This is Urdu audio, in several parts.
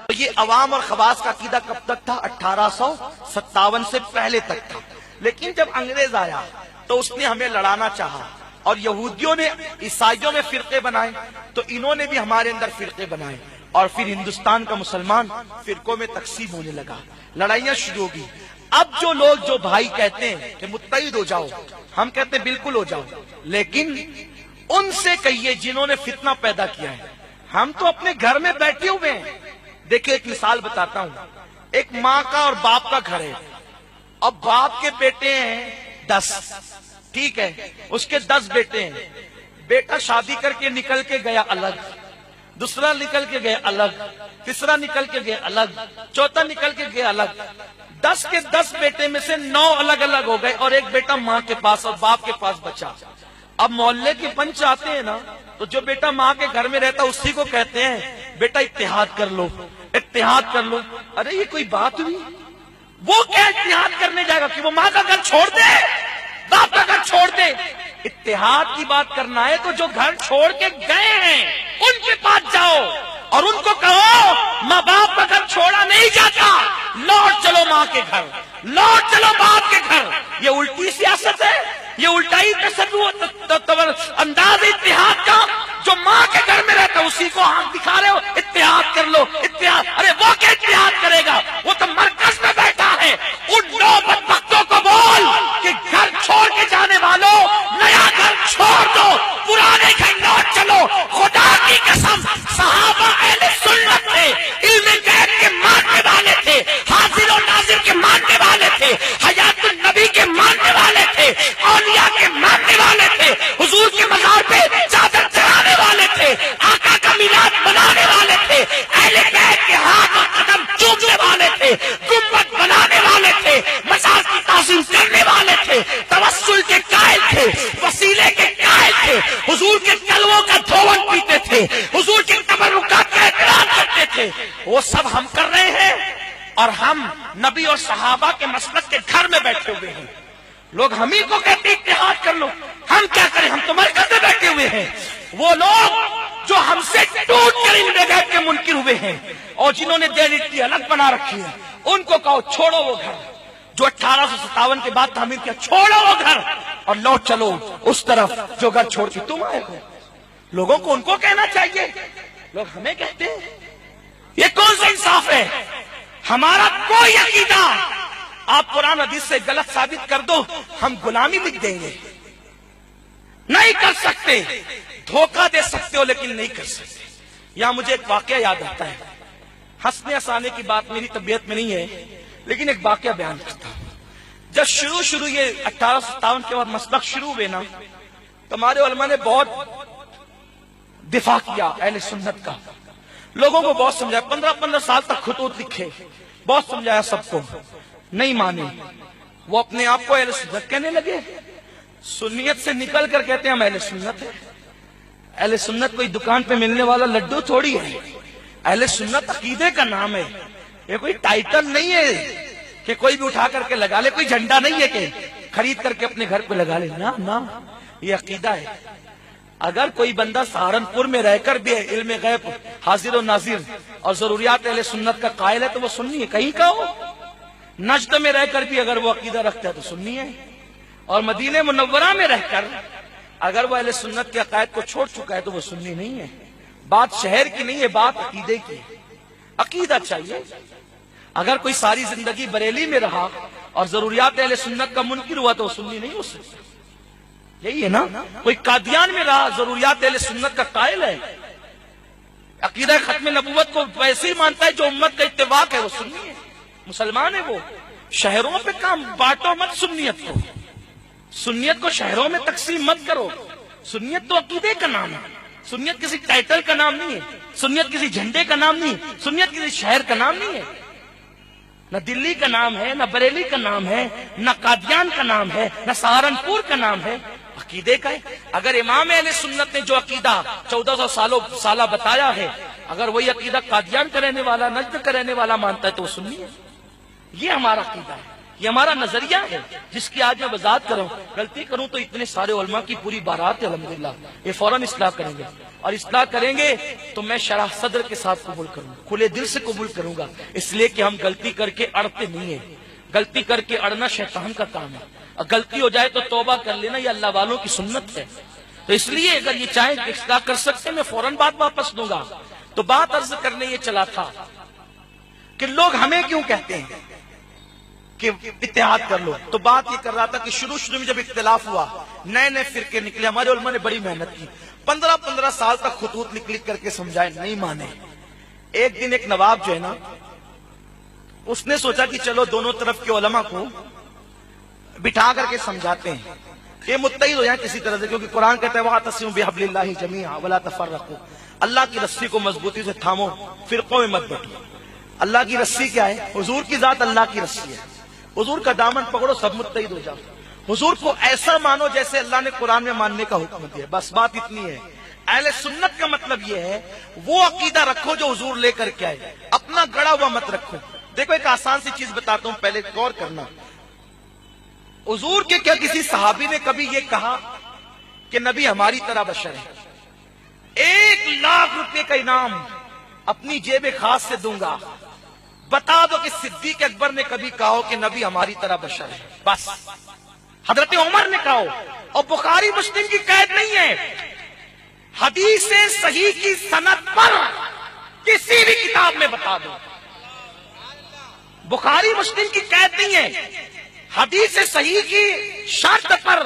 تو یہ عوام اور خواص کا عقیدہ کب تک تھا؟ 1857 سے پہلے تک تھا. لیکن جب انگریز آیا تو اس نے ہمیں لڑانا چاہا، اور یہودیوں نے عیسائیوں میں فرقے بنائے، تو انہوں نے بھی ہمارے اندر فرقے بنائے، اور پھر ہندوستان کا مسلمان فرقوں میں تقسیم ہونے لگا، لڑائیاں شروع ہو گئی. اب جو لوگ جو بھائی کہتے ہیں کہ متحد ہو جاؤ، ہم کہتے ہیں بالکل ہو جاؤ، لیکن ان سے کہیے جنہوں نے فتنہ پیدا کیا ہے. ہم تو اپنے گھر میں بیٹھے ہوئے ہیں. دیکھیں ایک مثال بتاتا ہوں. ایک ماں کا اور باپ کا گھر ہے. اب باپ کے بیٹے ہیں 10، ٹھیک ہے، اس کے 10 بیٹے ہیں. بیٹا شادی کر کے نکل کے گیا الگ، دوسرا نکل کے گیا الگ، تیسرا نکل کے گیا الگ، چوتھا نکل کے گیا الگ. 10 کے 10 بیٹے میں سے 9 الگ الگ ہو گئے، اور ایک بیٹا ماں کے پاس اور باپ کے پاس بچا. اب محلے کے پنچ آتے ہیں نا، تو جو بیٹا ماں کے گھر میں رہتا اسی کو کہتے ہیں بیٹا اتحاد کر لو، اتحاد کر لو. ارے یہ کوئی بات ہوئی؟ وہ کیا اتحاد کرنے جائے گا کہ وہ ماں کا گھر چھوڑ دے، باپ کا گھر چھوڑ دے؟ اتحاد کی بات کرنا ہے تو جو گھر چھوڑ کے گئے ہیں ان کے پاس جاؤ اور ان کو کہو ماں باپ کا گھر چھوڑا نہیں جاتا، لوٹ چلو ماں کے گھر، لوٹ چلو باپ کے گھر. یہ الٹی سیاست ہے، یہ الٹائی انداز اتحاد کا. جو ماں کے گھر میں رہتا اسی کو ہاتھ دکھا رہے ہو اتحاد کر لو، اتحاد. ارے وہ کیا اتحاد کرے گا؟ وہ تو مرکز میں بیٹھا ہے. ان 9 بدبختوں کو بول کہ گھر چھوڑ کے جانے والوں نیا گھر چھوڑ دو، پرانے گھر لوٹ چلو. خدا کی قسم صحابہ اہل سنت تھے، علم غیب کے ماننے والے تھے، حاضر و ناظر کے ماننے والے تھے، حیات النبی کے ماننے والے تھے، اولیاء کے ماننے والے تھے، حضور کے مزار پہ چادر چڑھانے والے تھے، آقا کا میلاد منانے والے تھے، اہل بیت کے ہاتھ اور قدم چومنے والے تھے، گنبد بنانے والے تھے، مزار کی تعظیم کرنے والے تھے، توسل کے قائل تھے، وسیلے کے قائل تھے، حضور کے تلووں کا دھون پیتے تھے، حضور کے تبرکات کا احترام کرتے تھے. وہ سب ہم کر رہے ہیں، اور ہم نبی اور صحابہ کے مسلک کے گھر میں بیٹھے ہوئے ہیں. لوگ ہم ہی کو کہتے اتحاد کر لو، ہم کیا کریں؟ ہم تو مرکز میں بیٹھے ہوئے ہیں. وہ لوگ جو ہم سے ٹوٹ کر علم غیب کے منکر ہوئے ہیں اور جنہوں نے ڈیلٹی الگ بنا رکھی ہے، ان کو کہو چھوڑو وہ گھر جو 1857 کے بعد تعمیر کیا، چھوڑو وہ گھر اور لوٹ چلو اس طرف جو گھر چھوڑ کے تم آئے ہو. لوگوں کو ان کو کہنا چاہیے، لوگ ہمیں کہتے ہیں. یہ کون سا انصاف ہے؟ ہمارا کوئی عقیدہ آپ قرآن حدیث سے غلط ثابت کر دو، ہم غلامی لکھ دیں گے. نہیں کر سکتے، دھوکہ دے سکتے ہو لیکن نہیں کر سکتے. یہاں مجھے ایک واقعہ یاد آتا ہے. ہنسنے ہنسانے کی بات میری طبیعت میں نہیں ہے، لیکن ایک واقعہ بیان کرتا ہوں. جب شروع یہ 1857 کے بعد مسلک شروع ہوئے نا، تو ہمارے علماء نے بہت دفاع کیا اہل سنت کا. لوگوں کو بہت سمجھایا، 15 سال تک خطوط لکھے، بہت سمجھایا، سب کو نہیں مانے. وہ اپنے آپ کو اہل سنت کہنے لگے. سنیت سے نکل کر کہتے ہیں ہم اہل سنت ہیں. اہل سنت کوئی دکان پہ ملنے والا لڈو تھوڑی ہے. اہل سنت عقیدے کا نام ہے، یہ کوئی ٹائٹل نہیں ہے کہ کوئی بھی اٹھا کر کے لگا لے، کوئی جھنڈا نہیں ہے کہ خرید کر کے اپنے گھر پہ لگا لے. نا، یہ عقیدہ ہے. اگر کوئی بندہ سہارنپور میں رہ کر بھی علم غیب حاضر و ناظر اور ضروریات اہل سنت کا قائل ہے تو وہ سنی ہے، کہیں کا ہو. نجد میں رہ کر بھی اگر وہ عقیدہ رکھتا ہے تو سنی ہے، اور مدینہ منورہ میں رہ کر اگر وہ اہل سنت کے عقائد کو چھوڑ چکا ہے تو وہ سنی نہیں ہے. بات شہر کی نہیں ہے، بات عقیدے کی ہے. عقیدہ چاہیے. اگر کوئی ساری زندگی بریلی میں رہا اور ضروریات اہل سنت کا منکر ہوا تو وہ سنی نہیں ہو سکتا. یہی ہے نا. کوئی قادیان میں رہا، ضروریات اہل سنت کا قائل ہے، عقیدہ ختم نبوت کو ویسے ہی مانتا ہے جو امت کا اتفاق ہے، وہ سنی ہے، مسلمان ہے. وہ شہروں پہ کام بانٹو مت سنیت کو، سنیت کو شہروں میں تقسیم مت کرو. سنیت تو عقیدے کا نام ہے. سنیت کسی ٹائٹل کا نام نہیں ہے، سنیت کسی جھنڈے کا نام نہیں ہے، سنیت کسی شہر کا نام نہیں ہے. نہ دلی کا نام ہے، نہ بریلی کا نام ہے، نہ قادیان کا نام ہے، نہ سہارنپور کا نام ہے. عقیدے کا ہے. اگر امام اہل سنت نے جو عقیدہ 1400 سالہ بتایا ہے، اگر وہی عقیدہ قادیان کا رہنے والا، نجد کا رہنے والا مانتا ہے تو وہ سنی ہے. یہ ہمارا عقیدہ ہے. یہ ہمارا نظریہ ہے جس کی آج میں وضاحت کروں. غلطی کروں تو اتنے سارے علماء کی پوری بارات ہے الحمدللہ، یہ فوراً اصلاح کریں گے، اور اصلاح کریں گے تو میں شرح صدر کے ساتھ قبول کروں گا، کھلے دل سے قبول کروں گا، اس لیے کہ ہم غلطی کر کے اڑتے نہیں ہیں. غلطی کر کے اڑنا شیطان کا کام ہے، اور غلطی ہو جائے تو توبہ کر لینا یہ اللہ والوں کی سنت ہے. تو اس لیے اگر یہ چاہیں کہ اصلاح کر سکتے میں فوراً بات واپس دوں گا. تو بات عرض کرنے یہ چلا تھا کہ لوگ ہمیں کیوں کہتے ہیں کہ اتحاد کر لو. تو بات یہ کر رہا تھا کہ شروع میں جب اختلاف ہوا، نئے نئے فرقے نکلے، ہمارے علماء نے بڑی محنت کی، 15 سال تک خطوط لکھ کر کے سمجھائے، نہیں مانے. ایک دن ایک نواب جو ہے نا، اس نے سوچا کہ چلو دونوں طرف کے علماء کو بٹھا کر کے سمجھاتے ہیں، یہ متحد ہو جائیں کسی طرح سے، کیونکہ قرآن کہتا ہے وَاعْتَصِمُوا بِحَبْلِ اللَّهِ جَمِيعًا وَلَا تَفَرَّقُوا، اللہ کی رسی کو مضبوطی سے تھامو، فرقوں میں مت بٹو. اللہ کی رسی کیا ہے؟ حضور کی ذات اللہ کی رسی ہے. حضور کا دامن پکڑو، سب متحد ہو جاؤ. حضور کو ایسا مانو جیسے اللہ نے قرآن میں ماننے کا حکم دیا. بس بات اتنی ہے. اہل سنت کا مطلب یہ ہے وہ عقیدہ رکھو جو حضور لے کر کے آئے، اپنا گڑا ہوا مت رکھو. دیکھو ایک آسان سی چیز بتاتا ہوں، پہلے غور کرنا. حضور کے کیا کسی صحابی نے کبھی یہ کہا کہ نبی ہماری طرح بشر ہے؟ 1,00,000 روپے کا انعام اپنی جیب خاص سے دوں گا، بتا دو کہ صدیق اکبر نے کبھی کہا ہو کہ نبی ہماری طرح بشر ہے؟ بس حضرت عمر نے کہا ہو. اور بخاری مسلم کی قید نہیں ہے، حدیث صحیح کی سند پر کسی بھی کتاب میں بتا دو. بخاری مسلم کی قید نہیں ہے، حدیث صحیح کی شرط پر،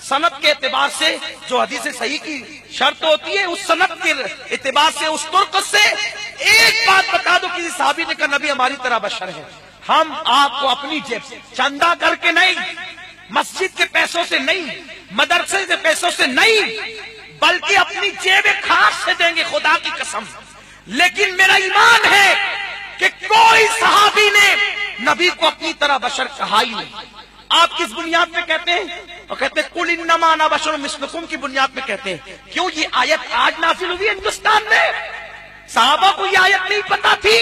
سند کے اعتبار سے جو حدیث صحیح کی شرط ہوتی ہے، اس سند کے اعتبار سے، اس طرق سے ایک بات بتا دو کسی صحابی نے کہا نبی ہماری طرح بشر ہے. ہم آپ کو اپنی جیب سے چندہ کر کے نہیں، مسجد کے پیسوں سے نہیں، مدرسے کے پیسوں سے نہیں، بلکہ اپنی جیب خاص سے دیں گے، خدا کی قسم. لیکن میرا ایمان ہے کہ کوئی صحابی نے نبی کو اپنی طرح بشر کہا ہی نہیں. آپ کس بنیاد پہ کہتے ہیں؟ اور کہتے ہیں قُلْ إِنَّمَا أَنَا بَشَرٌ مِثْلُكُمْ کی بنیاد پہ کہتے ہیں. کیوں یہ آیت آج نازل ہوئی ہے ہندوستان میں؟ صحابہ کو یہ آیت نہیں پتا تھی؟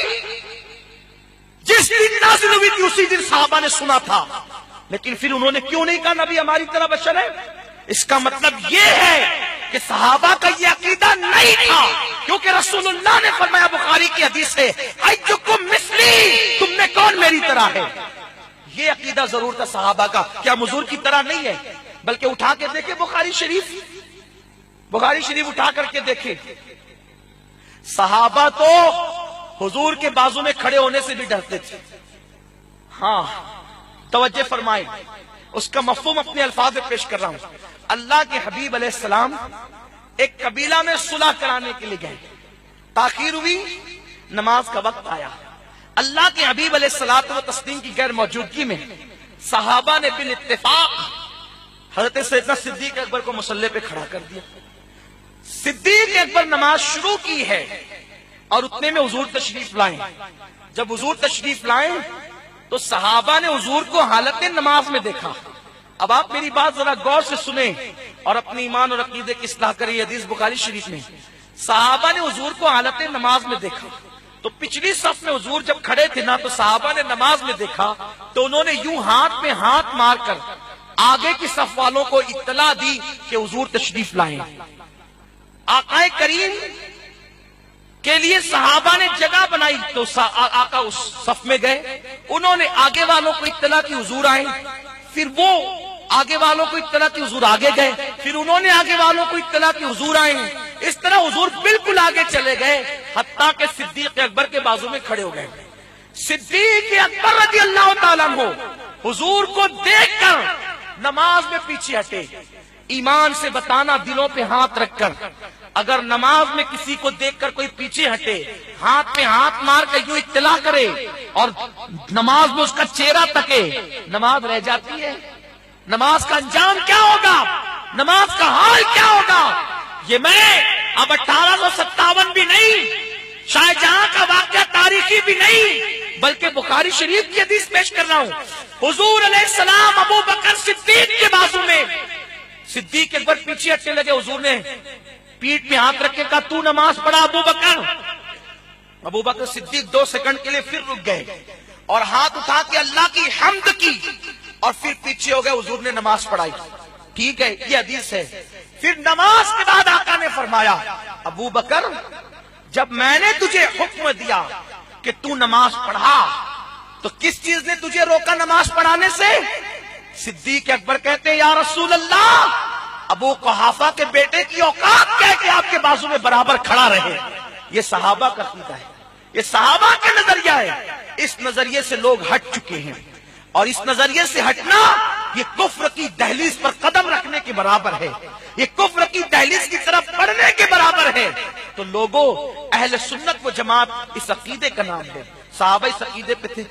جس دن نازل ہوئی تھی اسی دن صحابہ نے سنا تھا، لیکن پھر انہوں نے کیوں نہیں کہا نبی ہماری طرح بشر ہے؟ اس کا مطلب یہ ہے کہ صحابہ کا یہ عقیدہ نہیں تھا، کیونکہ رسول اللہ نے فرمایا بخاری کی حدیث ہے اَيُّكُمْ مِثْلِي، تم میں کون میری طرح ہے؟ یہ عقیدہ ضرور تھا صحابہ کا. کیا حضور کی طرح نہیں ہے؟ بلکہ اٹھا کے دیکھیں بخاری شریف اٹھا کر کے دیکھیں. صحابہ تو حضور کے بازو میں کھڑے ہونے سے بھی ڈرتے تھے. ہاں توجہ فرمائیں، اس کا مفہوم اپنے الفاظ میں پیش کر رہا ہوں. اللہ کے حبیب علیہ السلام ایک قبیلہ میں صلح کرانے کے لیے گئے، تاخیر ہوئی، نماز کا وقت آیا. اللہ کے حبیب علیہ الصلوۃ والتسلیم کی غیر موجودگی میں صحابہ نے بالاتفاق حضرت سیدنا صدیق اکبر کو مصلی پہ کھڑا کر دیا. صدیق اکبر نماز شروع کی ہے اور اتنے میں حضور تشریف لائیں. جب حضور تشریف لائیں تو صحابہ نے حضور کو حالت نماز میں دیکھا. اب آپ میری بات ذرا غور سے سنیں اور اپنی ایمان اور عقیدے کی اصلاح کریں. حدیث بخاری شریف میں صحابہ نے حضور کو حالت نماز میں دیکھا. تو پچھلی صف میں حضور جب کھڑے تھے نا، تو صحابہ نے نماز میں دیکھا تو انہوں نے یوں ہاتھ میں ہاتھ مار کر آگے کی صف والوں کو اطلاع دی کہ حضور تشریف لائیں. آقا کریم کے لیے صحابہ نے جگہ بنائی تو آقا اس صف میں گئے، انہوں نے آگے والوں کو اطلاع کی حضور آئیں، پھر وہ آگے والوں کو اطلاع کی حضور آگے گئے، پھر انہوں نے آگے والوں کو اطلاع کی حضور آئیں. اس طرح حضور بالکل آگے چلے گئے حتیٰ کہ صدیق اکبر کے بازو میں کھڑے ہو گئے. صدیق اکبر رضی اللہ تعالیٰ عنہ حضور کو دیکھ کر نماز میں پیچھے ہٹے. ایمان سے بتانا دلوں پہ ہاتھ رکھ کر، اگر نماز میں کسی کو دیکھ کر کوئی پیچھے ہٹے، ہاتھ پہ ہاتھ مار کر یوں اطلاع کرے اور نماز میں اس کا چہرہ تکے، نماز رہ جاتی ہے؟ نماز کا انجام کیا ہوگا؟ نماز کا حال کیا ہوگا؟ یہ میں اب 1857 بھی نہیں، شاہ جہاں کا واقعہ تاریخی بھی نہیں، بلکہ بخاری شریف کی حدیث پیش کر رہا ہوں. حضور علیہ السلام ابو بکر صدیق کے بازو میں، صدیق اکبر پیچھے ہٹنے لگے، حضور نے پیٹھ میں ہاتھ رکھ کے کہا تو نماز پڑھا ابو بکر. ابو بکر صدیق 2 سیکنڈ کے لیے پھر رک گئے. اور ہاتھ اٹھا کے اللہ کی حمد کی اور پھر پیچھے ہو گئے، حضور نے نماز پڑھائی. ٹھیک ہے، یہ حدیث ہے. پھر نماز کے بعد آقا نے فرمایا ابو بکر جب میں نے تجھے حکم دیا کہ تو نماز پڑھا تو کس چیز نے تجھے روکا نماز پڑھانے سے؟ صدیق اکبر کہتے ہیں یا رسول اللہ ابو قحافہ کے بیٹے کی اوقات کیا کہ آپ کے بازو میں برابر کھڑا رہے. یہ صحابہ کا عقیدہ ہے، یہ صحابہ کا نظریہ ہے. اس نظریے سے لوگ ہٹ چکے ہیں اور اس نظریے سے ہٹنا یہ کفر کی دہلیز پر قدم رکھنے کے برابر ہے، یہ کفر کی دہلیز کی طرف بڑھنے کے برابر ہے. تو لوگوں اہل سنت و جماعت اس عقیدے کا نام ہے، صحابہ اس عقیدے پہ تھے.